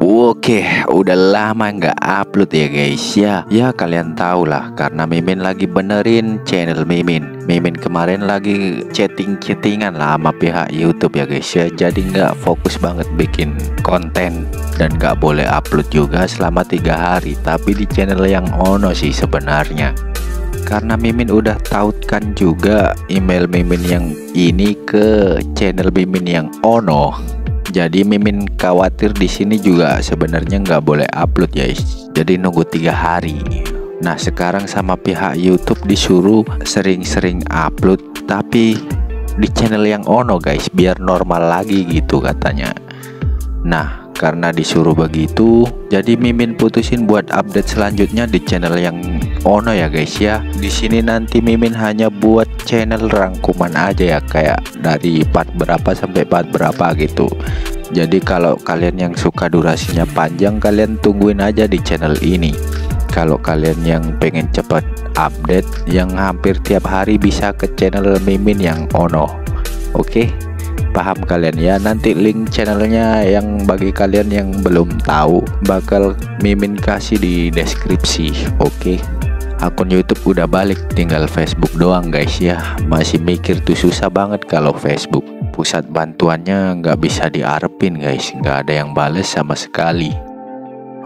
Oke, udah lama nggak upload ya guys ya. Ya kalian tahu lah, karena Mimin lagi benerin channel Mimin. Mimin kemarin lagi chattingan lah sama pihak YouTube ya guys ya. Jadi nggak fokus banget bikin konten dan nggak boleh upload juga selama 3 hari. Tapi di channel yang ono sih sebenarnya. Karena Mimin udah tautkan juga email Mimin yang ini ke channel Mimin yang ono. Jadi Mimin khawatir di sini juga sebenarnya nggak boleh upload guys. Jadi nunggu 3 hari. Nah sekarang sama pihak YouTube disuruh sering-sering upload, tapi di channel yang ono guys, biar normal lagi gitu katanya. Nah karena disuruh begitu, jadi Mimin putusin buat update selanjutnya di channel yang ono ya guys ya. Di sini nanti Mimin hanya buat channel rangkuman aja ya, kayak dari part berapa sampai part berapa gitu. Jadi kalau kalian yang suka durasinya panjang, kalian tungguin aja di channel ini. Kalau kalian yang pengen cepat update yang hampir tiap hari, bisa ke channel Mimin yang ono. Oke, paham kalian ya? Nanti link channelnya yang bagi kalian yang belum tahu bakal Mimin kasih di deskripsi. Oke. Akun YouTube udah balik, tinggal Facebook doang guys ya. Masih mikir tuh, susah banget kalau Facebook. Pusat bantuannya nggak bisa diarepin guys, nggak ada yang bales sama sekali.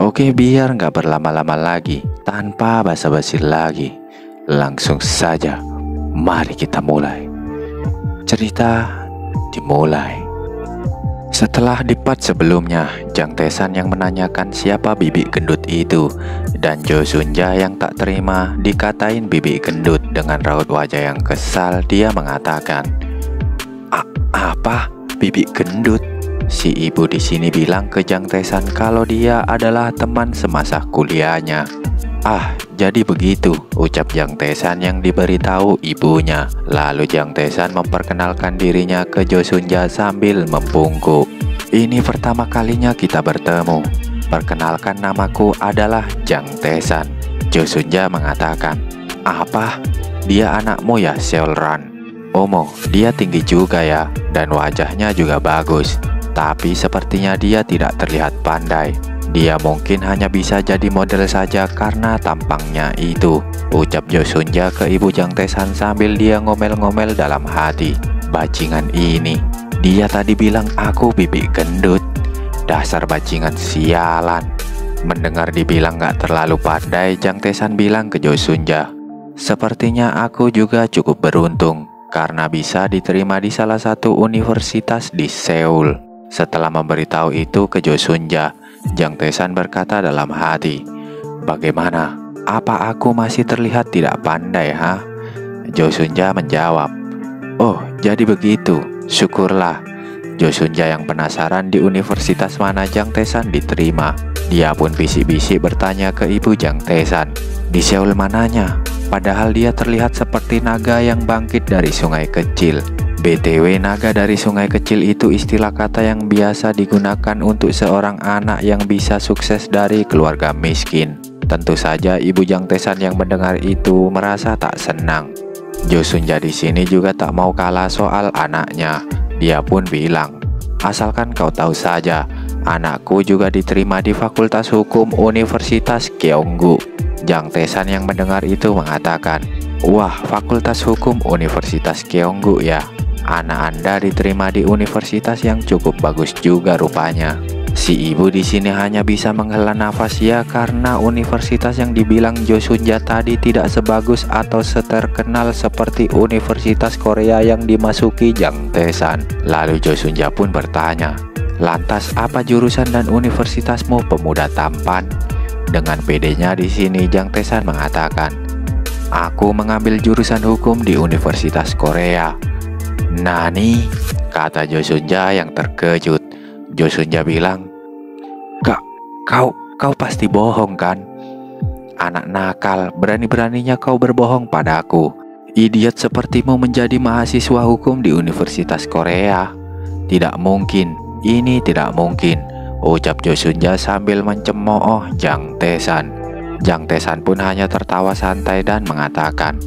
Oke, biar nggak berlama-lama lagi, tanpa basa-basi lagi, langsung saja mari kita mulai. Cerita dimulai. Setelah di part sebelumnya, Jang Tae-san yang menanyakan siapa bibi gendut itu, dan Jo Sun-ja yang tak terima dikatain bibi gendut. Dengan raut wajah yang kesal, dia mengatakan, "Apa? Bibi gendut?" Si ibu di sini bilang ke Jang Tae-san kalau dia adalah teman semasa kuliahnya. "Ah, jadi begitu," ucap Jang Tae-san yang diberitahu ibunya. Lalu Jang Tae-san memperkenalkan dirinya ke Jo Sun-ja sambil membungkuk. "Ini pertama kalinya kita bertemu. Perkenalkan, namaku adalah Jang Tae-san." Jo Sun-ja mengatakan, "Apa? Dia anakmu ya, Seolran? Omo, dia tinggi juga ya, dan wajahnya juga bagus. Tapi sepertinya dia tidak terlihat pandai. Dia mungkin hanya bisa jadi model saja karena tampangnya itu," ucap Jo Sun-ja ke ibu Jang Tae-san sambil dia ngomel-ngomel dalam hati. Bajingan ini, dia tadi bilang aku bibi gendut. Dasar bajingan sialan. Mendengar dibilang gak terlalu pandai, Jang Tae-san bilang ke Jo Sun-ja, "Sepertinya aku juga cukup beruntung karena bisa diterima di salah satu universitas di Seoul." Setelah memberitahu itu ke Jo Sun-ja, Jang Tae-san berkata dalam hati, "Bagaimana? Apa aku masih terlihat tidak pandai, ha?" Jo Sun-ja menjawab, "Oh, jadi begitu. Syukurlah." Jo Sun-ja yang penasaran di universitas mana Jang Tae-san diterima. Dia pun bisik-bisik bertanya ke ibu Jang Tae-san, "Di Seoul mananya? Padahal dia terlihat seperti naga yang bangkit dari sungai kecil." BTW, naga dari sungai kecil itu istilah kata yang biasa digunakan untuk seorang anak yang bisa sukses dari keluarga miskin. Tentu saja ibu Jang Tae-san yang mendengar itu merasa tak senang. Jo Sun-ja di sini juga tak mau kalah soal anaknya. Dia pun bilang, "Asalkan kau tahu saja, anakku juga diterima di Fakultas Hukum Universitas Gyeonggu." Jang Tae-san yang mendengar itu mengatakan, "Wah, Fakultas Hukum Universitas Gyeonggu ya. Anak Anda diterima di universitas yang cukup bagus juga rupanya." Si ibu di sini hanya bisa menghela nafas ya, karena universitas yang dibilang Jo Sun-ja tadi tidak sebagus atau seterkenal seperti Universitas Korea yang dimasuki Jang Tae-san. Lalu Jo Sun-ja pun bertanya, "Lantas apa jurusan dan universitasmu, pemuda tampan?" Dengan pedenya di sini Jang Tae-san mengatakan, "Aku mengambil jurusan hukum di Universitas Korea." "Nani?" kata Jo Sun-ja yang terkejut. Jo Sun-ja bilang, Kau pasti bohong kan? Anak nakal, berani-beraninya kau berbohong padaku. Idiot sepertimu menjadi mahasiswa hukum di Universitas Korea. Tidak mungkin, ini tidak mungkin, ucap Jo Sun-ja sambil mencemooh Jang Tae-san. Jang Tae-san pun hanya tertawa santai dan mengatakan,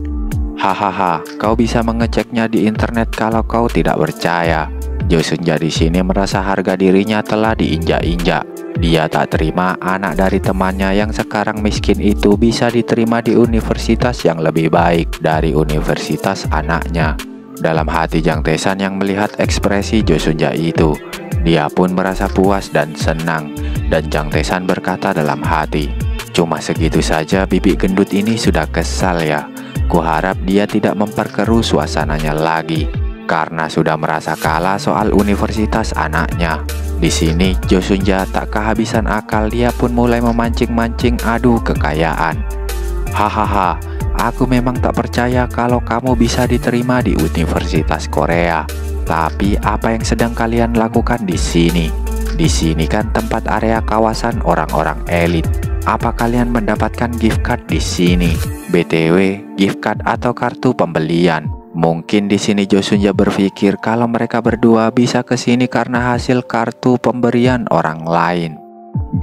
"Hahaha, kau bisa mengeceknya di internet kalau kau tidak percaya." Jo Sun-ja di sini merasa harga dirinya telah diinjak-injak. Dia tak terima anak dari temannya yang sekarang miskin itu bisa diterima di universitas yang lebih baik dari universitas anaknya. Dalam hati Jang Tae-san yang melihat ekspresi Jo Sun-ja itu, dia pun merasa puas dan senang. Dan Jang Tae-san berkata dalam hati, cuma segitu saja bibi gendut ini sudah kesal ya. Kuharap dia tidak memperkeruh suasananya lagi karena sudah merasa kalah soal universitas anaknya. Di sini Jo Sun-ja tak kehabisan akal, dia pun mulai memancing-mancing adu kekayaan. Hahaha, aku memang tak percaya kalau kamu bisa diterima di Universitas Korea. Tapi apa yang sedang kalian lakukan di sini? Di sini kan tempat area kawasan orang-orang elit. Apa kalian mendapatkan gift card di sini? BTW, gift card atau kartu pembelian. Mungkin di sini Jo Sun-ja berpikir kalau mereka berdua bisa ke sini karena hasil kartu pemberian orang lain.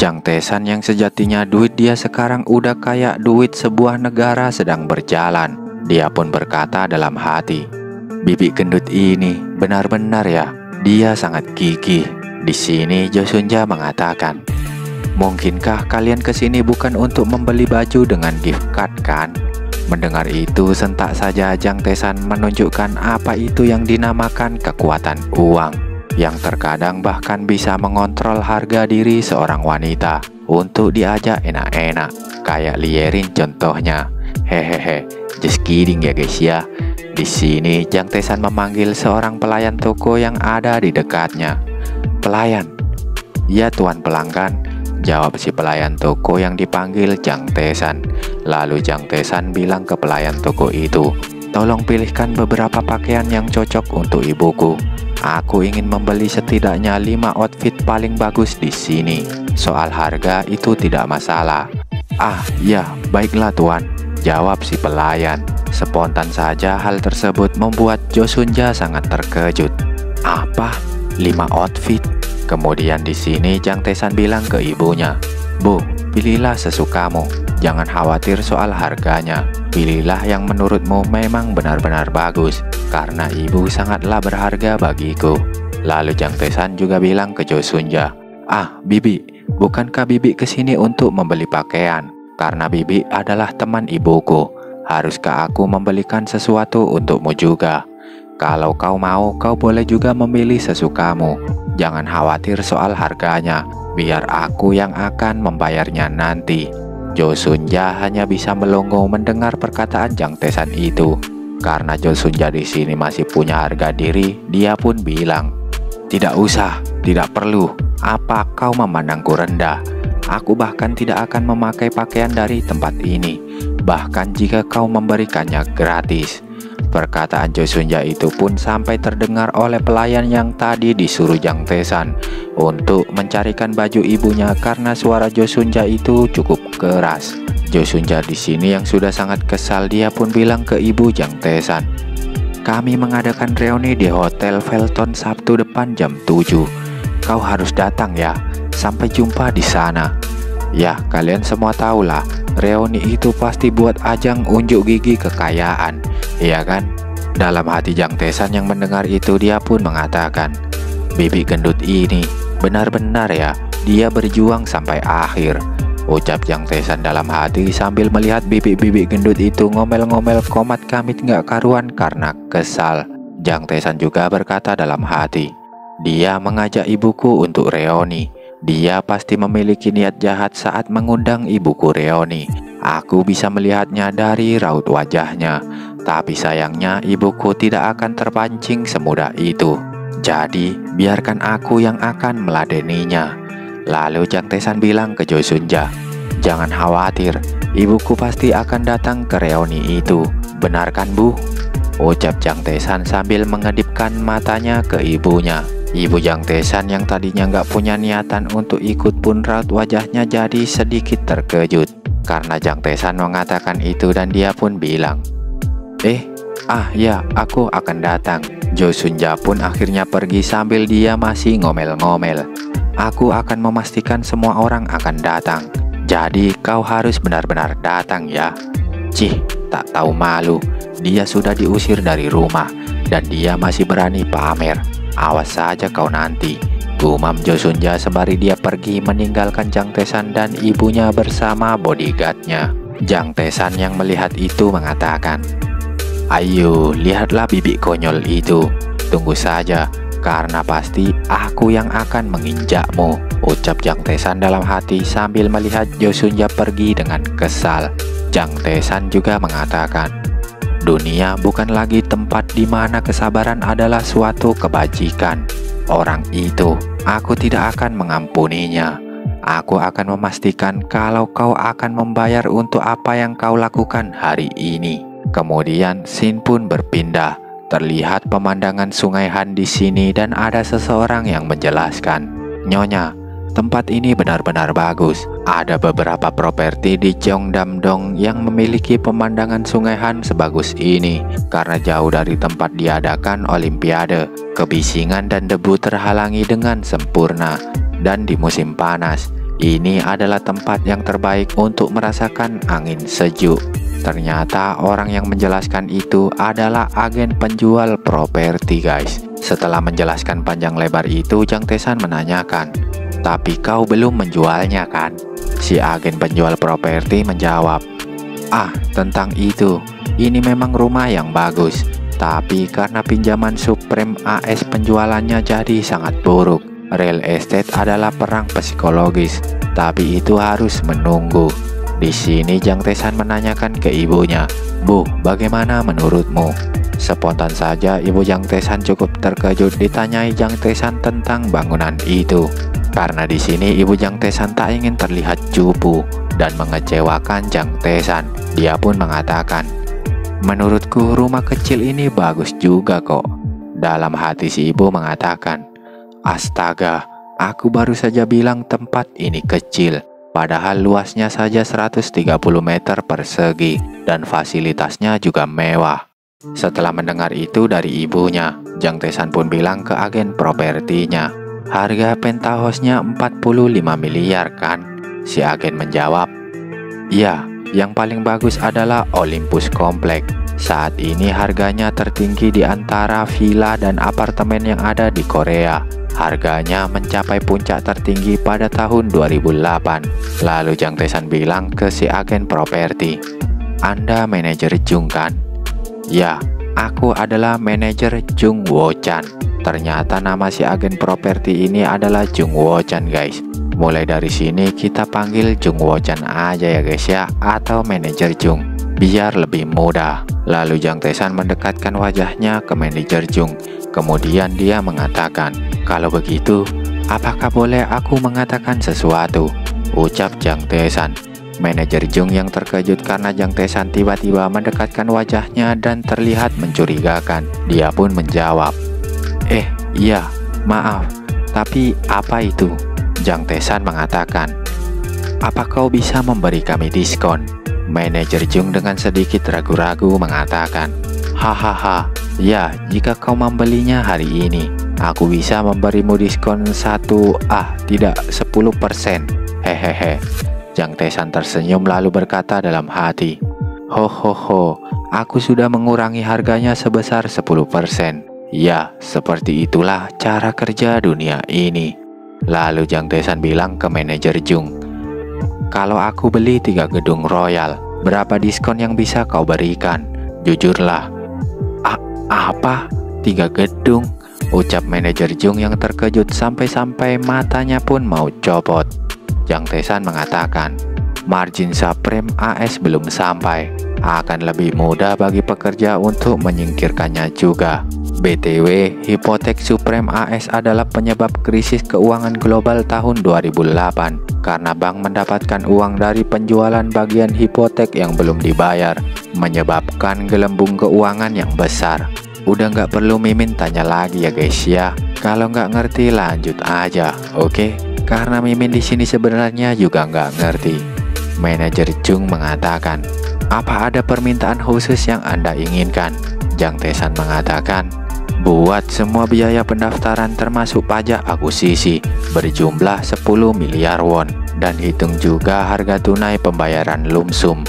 Jang Tae-san yang sejatinya duit dia sekarang udah kayak duit sebuah negara sedang berjalan. Dia pun berkata dalam hati, bibi gendut ini benar-benar ya, dia sangat gigih. Di sini Jo Sun-ja mengatakan, mungkinkah kalian kesini bukan untuk membeli baju dengan gift card kan? Mendengar itu sentak saja Jang Tae-san menunjukkan apa itu yang dinamakan kekuatan uang, yang terkadang bahkan bisa mengontrol harga diri seorang wanita untuk diajak enak-enak, kayak Lierin contohnya. Hehehe, just kidding ya guys ya. Di sini Jang Tae-san memanggil seorang pelayan toko yang ada di dekatnya. Pelayan? Ya tuan pelanggan, jawab si pelayan toko yang dipanggil Jang Tae-san. Lalu Jang Tae-san bilang ke pelayan toko itu, tolong pilihkan beberapa pakaian yang cocok untuk ibuku. Aku ingin membeli setidaknya 5 outfit paling bagus di sini. Soal harga itu tidak masalah. Ah ya, baiklah tuan, jawab si pelayan. Spontan saja hal tersebut membuat Jo Sun-ja sangat terkejut. Apa? 5 outfit? Kemudian di sini Jang Tae-san bilang ke ibunya, Bu, pilihlah sesukamu. Jangan khawatir soal harganya. Pilihlah yang menurutmu memang benar-benar bagus, karena ibu sangatlah berharga bagiku. Lalu Jang Tae-san juga bilang ke Jo Sun-ja, ah bibi, bukankah bibi kesini untuk membeli pakaian? Karena bibi adalah teman ibuku. Haruskah aku membelikan sesuatu untukmu juga? Kalau kau mau, kau boleh juga memilih sesukamu. Jangan khawatir soal harganya, biar aku yang akan membayarnya nanti. Jo Sun-ja hanya bisa melongo mendengar perkataan Jang Tae-san itu. Karena Jo Sun-ja di sini masih punya harga diri, dia pun bilang, tidak usah, tidak perlu. Apa kau memandangku rendah? Aku bahkan tidak akan memakai pakaian dari tempat ini, bahkan jika kau memberikannya gratis. Perkataan Jo Sun-ja itu pun sampai terdengar oleh pelayan yang tadi disuruh Jang Tae-san untuk mencarikan baju ibunya karena suara Jo Sun-ja itu cukup keras. Jo Sun-ja di sini yang sudah sangat kesal, dia pun bilang ke ibu Jang Tae-san, kami mengadakan reuni di Hotel Velton Sabtu depan jam 7. Kau harus datang ya. Sampai jumpa di sana. Ya, kalian semua tahulah, reuni itu pasti buat ajang unjuk gigi kekayaan, iya kan? Dalam hati Jang Tae-san yang mendengar itu, dia pun mengatakan, bibi gendut ini benar-benar ya, dia berjuang sampai akhir. Ucap Jang Tae-san dalam hati sambil melihat bibi-bibi gendut itu ngomel-ngomel komat kamit nggak karuan karena kesal. Jang Tae-san juga berkata dalam hati, dia mengajak ibuku untuk reuni. Dia pasti memiliki niat jahat saat mengundang ibuku reuni. Aku bisa melihatnya dari raut wajahnya. Tapi sayangnya ibuku tidak akan terpancing semudah itu. Jadi biarkan aku yang akan meladeninya. Lalu Jang Tae-san bilang ke Jo Sun-ja, jangan khawatir, ibuku pasti akan datang ke reuni itu. Benar kan Bu? Ucap Jang Tae-san sambil mengedipkan matanya ke ibunya. Ibu Jang Tae-san yang tadinya nggak punya niatan untuk ikut pun raut wajahnya jadi sedikit terkejut karena Jang Tae-san mengatakan itu, dan dia pun bilang, ya aku akan datang. Jo Sun-ja pun akhirnya pergi sambil dia masih ngomel-ngomel. Aku akan memastikan semua orang akan datang. Jadi kau harus benar-benar datang ya. Cih, tak tahu malu. Dia sudah diusir dari rumah dan dia masih berani pamer. Awas saja kau nanti. gumam Jo Sunja sembari dia pergi meninggalkan Jang Tae-san dan ibunya bersama bodyguardnya. Jang Tae-san yang melihat itu mengatakan, "Ayo, lihatlah bibik konyol itu. Tunggu saja, karena pasti aku yang akan menginjakmu," ucap Jang Tae-san dalam hati sambil melihat Jo Sunja pergi dengan kesal. Jang Tae-san juga mengatakan, "Dunia bukan lagi tempat di mana kesabaran adalah suatu kebajikan. Orang itu, aku tidak akan mengampuninya. Aku akan memastikan kalau kau akan membayar untuk apa yang kau lakukan hari ini." Kemudian scene pun berpindah. Terlihat pemandangan Sungai Han di sini dan ada seseorang yang menjelaskan, "Nyonya, tempat ini benar-benar bagus. Ada beberapa properti di Cheongdam-dong yang memiliki pemandangan Sungai Han sebagus ini. Karena jauh dari tempat diadakan Olimpiade, kebisingan dan debu terhalangi dengan sempurna. Dan di musim panas, ini adalah tempat yang terbaik untuk merasakan angin sejuk." Ternyata orang yang menjelaskan itu adalah agen penjual properti, guys. Setelah menjelaskan panjang lebar itu, Jang Tae-san menanyakan, "Tapi kau belum menjualnya kan?" Si agen penjual properti menjawab, "Ah, tentang itu. Ini memang rumah yang bagus. Tapi karena pinjaman Supreme AS penjualannya jadi sangat buruk. Real estate adalah perang psikologis, tapi itu harus menunggu." Di sini Jang Tae-san menanyakan ke ibunya, "Bu, bagaimana menurutmu?" Spontan saja ibu Jang Tae-san cukup terkejut ditanyai Jang Tae-san tentang bangunan itu. Karena di sini ibu Jang Tae-san tak ingin terlihat cupu dan mengecewakan Jang Tae-san. Dia pun mengatakan, "Menurutku rumah kecil ini bagus juga kok." Dalam hati si ibu mengatakan, "Astaga, aku baru saja bilang tempat ini kecil. Padahal luasnya saja 130 meter persegi dan fasilitasnya juga mewah." Setelah mendengar itu dari ibunya, Jang Tae-san pun bilang ke agen propertinya, "Harga penthouse-nya 45 miliar kan?" Si agen menjawab, "Iya, yang paling bagus adalah Olympus Complex. Saat ini harganya tertinggi di antara villa dan apartemen yang ada di Korea. Harganya mencapai puncak tertinggi pada tahun 2008. Lalu Jang Tae-san bilang ke si agen properti, "Anda manajer Jung kan?" "Ya, aku adalah manajer Jung Wo-chan." Ternyata nama si agen properti ini adalah Jung Wo-chan, guys. Mulai dari sini kita panggil Jung Wo-chan aja ya guys ya, atau manajer Jung, biar lebih mudah. Lalu Jang Tae-san mendekatkan wajahnya ke manajer Jung. Kemudian dia mengatakan, "Kalau begitu, apakah boleh aku mengatakan sesuatu?" ucap Jang Tae-san. Manajer Jung yang terkejut karena Jang Tae-san tiba-tiba mendekatkan wajahnya dan terlihat mencurigakan. Dia pun menjawab, "Iya, maaf, tapi apa itu?" Jang Tae-san mengatakan, "Apa kau bisa memberi kami diskon?" Manajer Jung dengan sedikit ragu-ragu mengatakan, "Hahaha, ya, jika kau membelinya hari ini, aku bisa memberimu diskon 10%. Hehehe." Jang Tae-san tersenyum lalu berkata dalam hati, "Ho, aku sudah mengurangi harganya sebesar 10%. Ya, seperti itulah cara kerja dunia ini." Lalu Jang Tae-san bilang ke manajer Jung, "Kalau aku beli 3 gedung royal, berapa diskon yang bisa kau berikan? Jujurlah." Apa? 3 gedung?" ucap manajer Jung yang terkejut sampai-sampai matanya pun mau copot. Jang Tae-san mengatakan, "Margin Supreme AS belum sampai. Akan lebih mudah bagi pekerja untuk menyingkirkannya juga. BTW, hipotek Supreme AS adalah penyebab krisis keuangan global tahun 2008 karena bank mendapatkan uang dari penjualan bagian hipotek yang belum dibayar, menyebabkan gelembung keuangan yang besar." Udah nggak perlu Mimin tanya lagi ya guys ya. Kalau nggak ngerti lanjut aja, oke? Karena Mimin di sini sebenarnya juga nggak ngerti. Manajer Jung mengatakan, "Apa ada permintaan khusus yang Anda inginkan?" Jang Tae-san mengatakan, "Buat semua biaya pendaftaran termasuk pajak akuisisi berjumlah 10 miliar won dan hitung juga harga tunai pembayaran lump sum."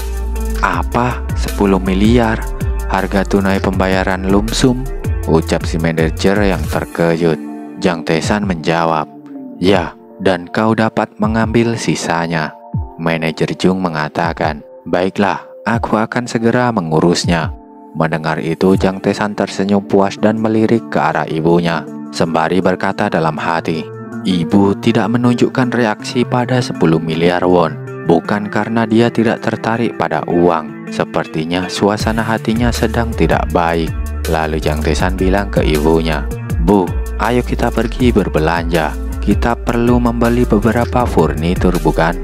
"Apa? 10 miliar? Harga tunai pembayaran lump sum?" ucap si manajer yang terkejut. Jang Tae-san menjawab, Ya, dan kau dapat mengambil sisanya. Manajer Jung mengatakan, baiklah, aku akan segera mengurusnya. Mendengar itu, Jang Tae-san tersenyum puas dan melirik ke arah ibunya, sembari berkata dalam hati, ibu tidak menunjukkan reaksi pada 10 miliar won. Bukan karena dia tidak tertarik pada uang. Sepertinya suasana hatinya sedang tidak baik. Lalu Jang Tae-san bilang ke ibunya, Bu, ayo kita pergi berbelanja. Kita perlu membeli beberapa furnitur, bukan?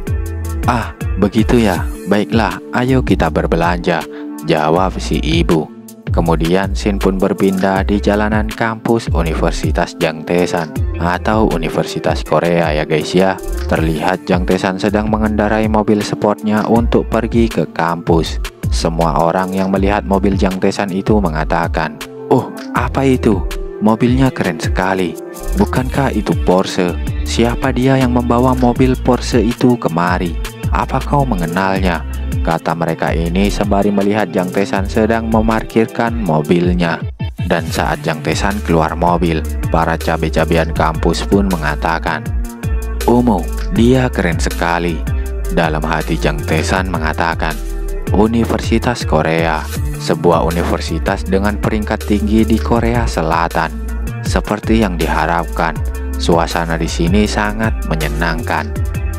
Ah, begitu ya. Baiklah, ayo kita berbelanja, jawab si ibu. Kemudian Shin pun berpindah di jalanan kampus Universitas Jang Tae-san atau Universitas Korea ya guys ya. Terlihat Jang Tae-san sedang mengendarai mobil sportnya untuk pergi ke kampus. Semua orang yang melihat mobil Jang Tae-san itu mengatakan, oh, apa itu? Mobilnya keren sekali. Bukankah itu Porsche? Siapa dia yang membawa mobil Porsche itu kemari? Apa kau mengenalnya? Kata mereka ini sembari melihat Jang Tae-san sedang memarkirkan mobilnya. Dan saat Jang Tae-san keluar mobil, para cabe-cabean kampus pun mengatakan, Omo, dia keren sekali. Dalam hati Jang Tae-san mengatakan, Universitas Korea, sebuah universitas dengan peringkat tinggi di Korea Selatan. Seperti yang diharapkan, suasana di sini sangat menyenangkan.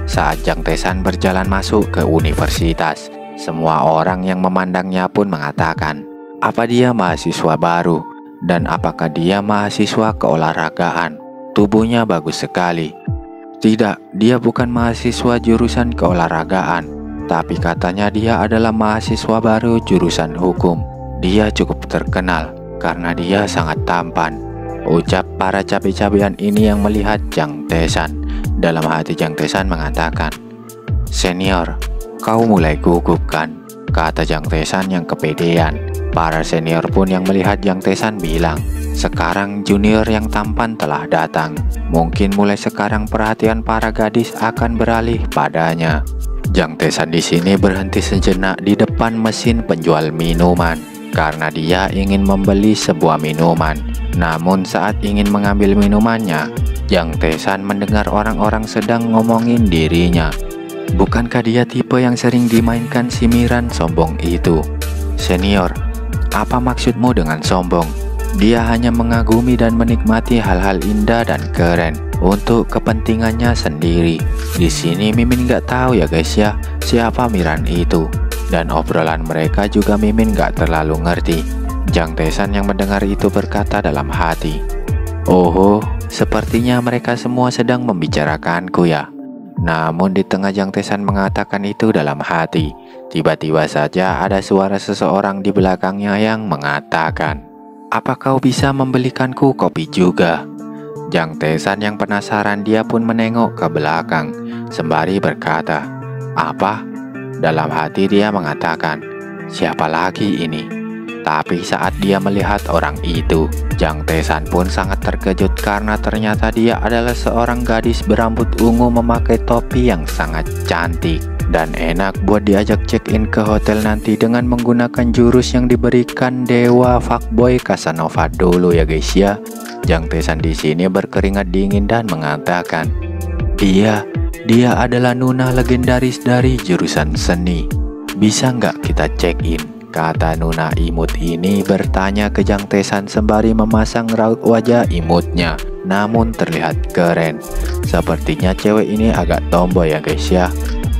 Saat Jang Tae-san berjalan masuk ke universitas, semua orang yang memandangnya pun mengatakan, apa dia mahasiswa baru? Dan apakah dia mahasiswa keolahragaan? Tubuhnya bagus sekali. Tidak, dia bukan mahasiswa jurusan keolahragaan, tapi katanya dia adalah mahasiswa baru jurusan hukum. Dia cukup terkenal karena dia sangat tampan, ucap para cabe-cabean ini yang melihat Jang Tae-san. Dalam hati Jang Tae-san mengatakan, senior, kau mulai gugup kan? Kata Jang Tae-san yang kepedean. Para senior pun yang melihat Jang Tae-san bilang, sekarang junior yang tampan telah datang. Mungkin mulai sekarang perhatian para gadis akan beralih padanya. Jang Tae-san di sini berhenti sejenak di depan mesin penjual minuman karena dia ingin membeli sebuah minuman. Namun saat ingin mengambil minumannya, Jang Tae-san mendengar orang-orang sedang ngomongin dirinya. Bukankah dia tipe yang sering dimainkan si Miran sombong itu? Senior, apa maksudmu dengan sombong? Dia hanya mengagumi dan menikmati hal-hal indah dan keren untuk kepentingannya sendiri. Di sini Mimin nggak tahu ya guys ya, siapa Miran itu. Dan obrolan mereka juga Mimin nggak terlalu ngerti. Jang Tae-san yang mendengar itu berkata dalam hati, oh, sepertinya mereka semua sedang membicarakanku ya. Namun di tengah Jang Tae-san mengatakan itu dalam hati, tiba-tiba saja ada suara seseorang di belakangnya yang mengatakan, apa kau bisa membelikanku kopi juga? Jang Tae-san yang penasaran dia pun menengok ke belakang sembari berkata, apa? Dalam hati dia mengatakan, siapa lagi ini? Tapi saat dia melihat orang itu, Jang Tae-san pun sangat terkejut karena ternyata dia adalah seorang gadis berambut ungu memakai topi yang sangat cantik dan enak buat diajak check-in ke hotel nanti dengan menggunakan jurus yang diberikan dewa fuckboy Casanova dulu ya guys ya. Jang Tae-san di sini berkeringat dingin dan mengatakan, dia adalah Nuna legendaris dari jurusan seni. Bisa nggak kita check-in? Kata Nuna imut ini bertanya ke Jang Tae-san sembari memasang raut wajah imutnya, namun terlihat keren. Sepertinya cewek ini agak tomboy ya guys ya.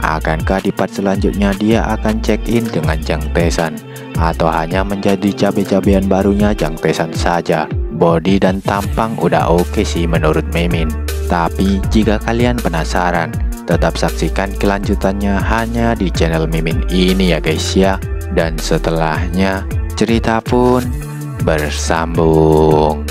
Akankah di part selanjutnya dia akan check-in dengan Jang Tae-san, atau hanya menjadi cabe-cabean barunya Jang Tae-san saja? Body dan tampang udah oke sih menurut Mimin. Tapi jika kalian penasaran, tetap saksikan kelanjutannya hanya di channel Mimin ini ya guys ya. Dan setelahnya cerita pun bersambung.